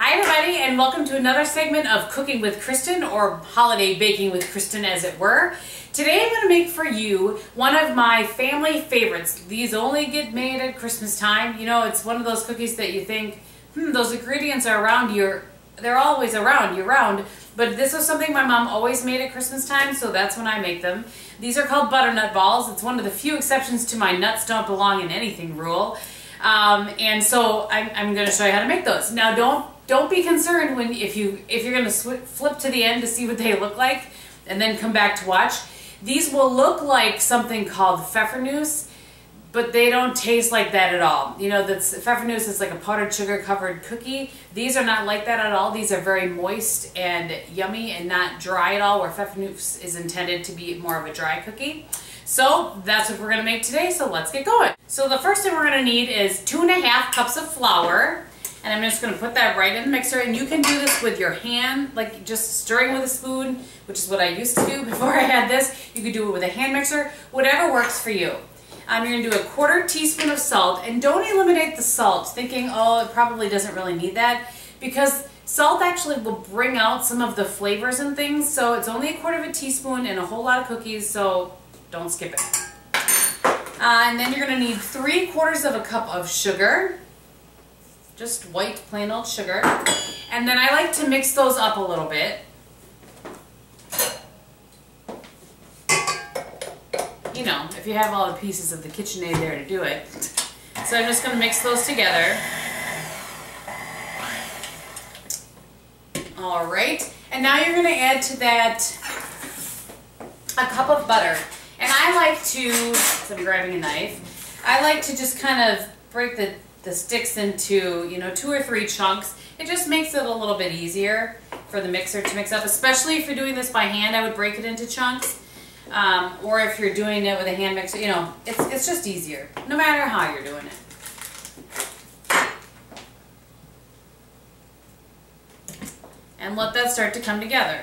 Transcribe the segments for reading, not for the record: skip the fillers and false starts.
Hi everybody, and welcome to another segment of Cooking with Kristin, or Holiday Baking with Kristin as it were. Today I'm going to make for you one of my family favorites. These only get made at Christmas time. You know, it's one of those cookies that you think, those ingredients are around here. They're always around year-round, but this was something my mom always made at Christmas time, so that's when I make them. These are called Butternut Balls. It's one of the few exceptions to my nuts don't belong in anything rule. And so I'm going to show you how to make those. Now don't be concerned when if you're going to flip to the end to see what they look like and then come back to watch. These will look like something called pfeffernusse, but they don't taste like that at all. You know, pfeffernusse is like a powdered sugar covered cookie. These are not like that at all. These are very moist and yummy and not dry at all, where pfeffernusse is intended to be more of a dry cookie. So that's what we're going to make today, so let's get going. So the first thing we're going to need is 2½ cups of flour, and I'm just going to put that right in the mixer. And you can do this with your hand, like just stirring with a spoon, which is what I used to do before I had this. You could do it with a hand mixer, whatever works for you. You're going to do a 1/4 teaspoon of salt, and don't eliminate the salt thinking, oh, it probably doesn't really need that, because salt actually will bring out some of the flavors and things. So it's only a 1/4 teaspoon in a whole lot of cookies, so don't skip it. And then you're going to need 3/4 cup of sugar, just white plain old sugar. And then I like to mix those up a little bit. You know, if you have all the pieces of the KitchenAid there to do it. So I'm just going to mix those together. All right, and now you're going to add to that a cup of butter. And I like to, so I'm grabbing a knife, I like to just kind of break the sticks into, 2 or 3 chunks. It just makes it a little bit easier for the mixer to mix up, especially if you're doing this by hand. I would break it into chunks. Or if you're doing it with a hand mixer, it's just easier, no matter how you're doing it. And let that start to come together.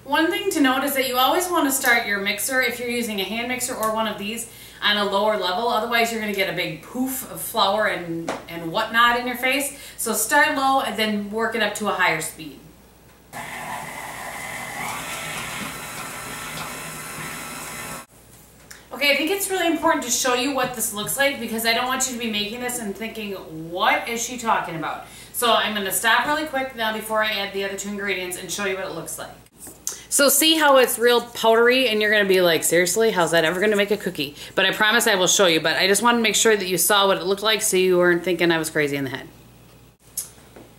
One thing to note is that you always want to start your mixer, if you're using a hand mixer or one of these, on a lower level. Otherwise you're going to get a big poof of flour and whatnot in your face. So start low and then work it up to a higher speed. Okay, I think it's really important to show you what this looks like, because I don't want you to be making this and thinking, what is she talking about? So I'm going to stop really quick now before I add the other 2 ingredients and show you what it looks like. So see how it's real powdery, and you're going to be like, seriously, how's that ever going to make a cookie? But I promise I will show you, but I just wanted to make sure that you saw what it looked like so you weren't thinking I was crazy in the head.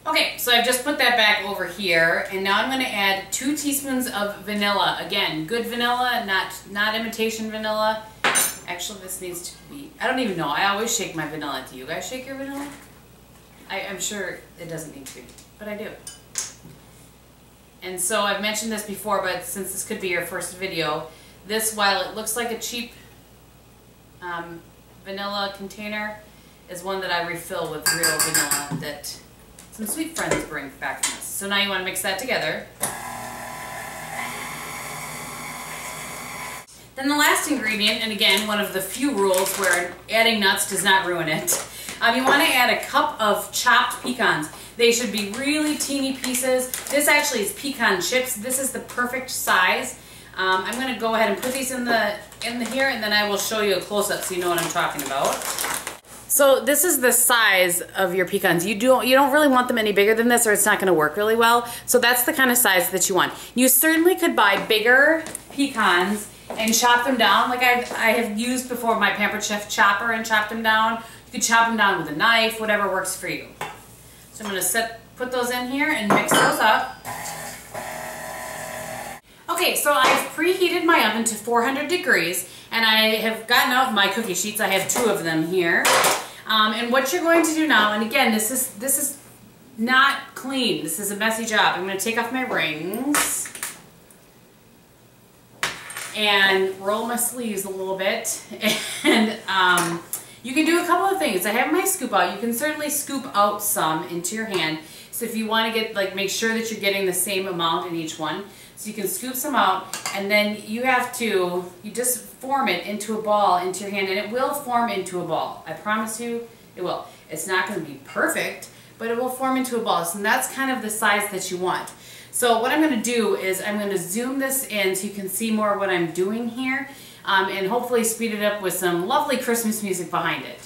Okay, so I've just put that back over here, and now I'm going to add 2 teaspoons of vanilla. Again, good vanilla, not imitation vanilla. Actually, this needs to be, I don't even know. I always shake my vanilla. Do you guys shake your vanilla? I'm sure it doesn't need to be, but I do. And so I've mentioned this before, but since this could be your first video, this, while it looks like a cheap vanilla container, is one that I refill with real vanilla that some sweet friends bring back from us. So now you want to mix that together. Then the last ingredient, and again, one of the few rules where adding nuts does not ruin it, you want to add a cup of chopped pecans. They should be really teeny pieces. This actually is pecan chips. This is the perfect size. I'm going to go ahead and put these in here, and then I will show you a close-up so you know what I'm talking about. So this is the size of your pecans. You don't really want them any bigger than this, or it's not going to work really well. So that's the kind of size that you want. You certainly could buy bigger pecans and chop them down, like I have used before my Pampered Chef chopper and chopped them down. You could chop them down with a knife, whatever works for you. So I'm going to put those in here and mix those up. Okay, so I've preheated my oven to 400 degrees, and I have gotten out my cookie sheets. I have 2 of them here. And what you're going to do now, and again, this is not clean. This is a messy job. I'm going to take off my rings and roll my sleeves a little bit, and you can do a couple of things. I have my scoop out. You can certainly scoop out some into your hand. So if you want to get, make sure that you're getting the same amount in each one. So you can scoop some out, and then you just form it into a ball into your hand, and it will form into a ball. I promise you it will. It's not going to be perfect, but it will form into a ball. So that's kind of the size that you want. So what I'm going to do is I'm going to zoom this in so you can see more of what I'm doing here, and hopefully speed it up with some lovely Christmas music behind it.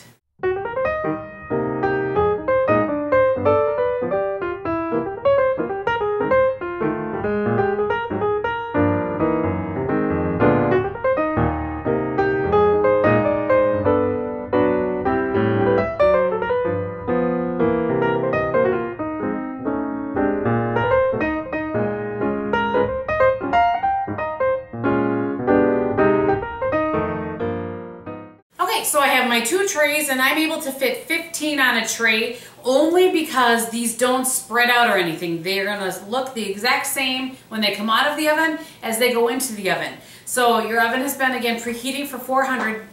So I have my 2 trays, and I'm able to fit 15 on a tray only because these don't spread out or anything. They're going to look the exact same when they come out of the oven as they go into the oven. So your oven has been, again, preheating to 400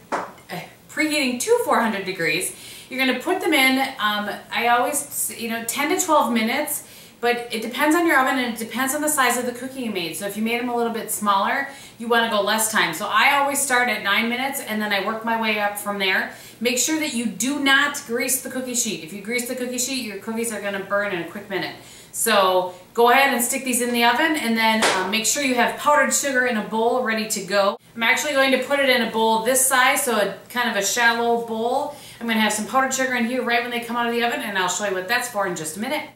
degrees. You're going to put them in, I always, 10 to 12 minutes. But it depends on your oven, and it depends on the size of the cookie you made. So if you made them a little bit smaller, you want to go less time. So I always start at 9 minutes, and then I work my way up from there. Make sure that you do not grease the cookie sheet. If you grease the cookie sheet, your cookies are going to burn in a quick minute. So go ahead and stick these in the oven, and then make sure you have powdered sugar in a bowl ready to go. I'm actually going to put it in a bowl this size, so kind of a shallow bowl. I'm going to have some powdered sugar in here right when they come out of the oven, and I'll show you what that's for in just a minute.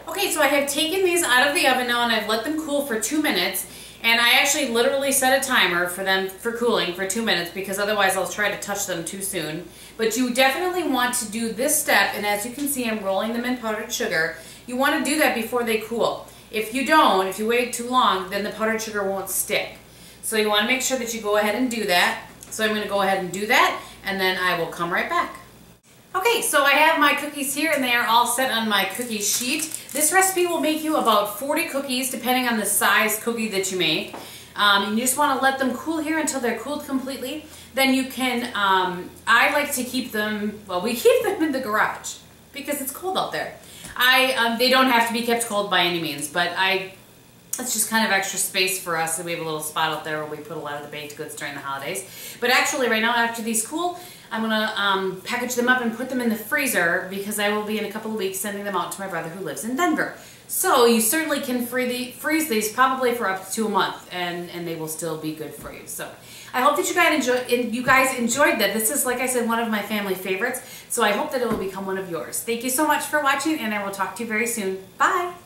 Okay, so I have taken these out of the oven now, and I've let them cool for 2 minutes, and I actually literally set a timer for them for cooling for 2 minutes because otherwise I'll try to touch them too soon. But you definitely want to do this step, and as you can see, I'm rolling them in powdered sugar. You want to do that before they cool. If you don't, if you wait too long, then the powdered sugar won't stick. So you want to make sure that you go ahead and do that. So I'm going to go ahead and do that, and then I will come right back. Okay, so I have my cookies here, and they are all set on my cookie sheet. This recipe will make you about 40 cookies depending on the size cookie that you make. You just want to let them cool here until they're cooled completely. Then you can, I like to keep them, well, we keep them in the garage because it's cold out there. They don't have to be kept cold by any means, but it's just kind of extra space for us, and we have a little spot out there where we put a lot of the baked goods during the holidays. But actually right now, after these cool, I'm going to package them up and put them in the freezer because I will be in a couple of weeks sending them out to my brother who lives in Denver. So you certainly can freeze these probably for up to a month, and they will still be good for you. So I hope that you guys enjoyed that. This is, like I said, one of my family favorites. So I hope that it will become one of yours. Thank you so much for watching, and I will talk to you very soon. Bye!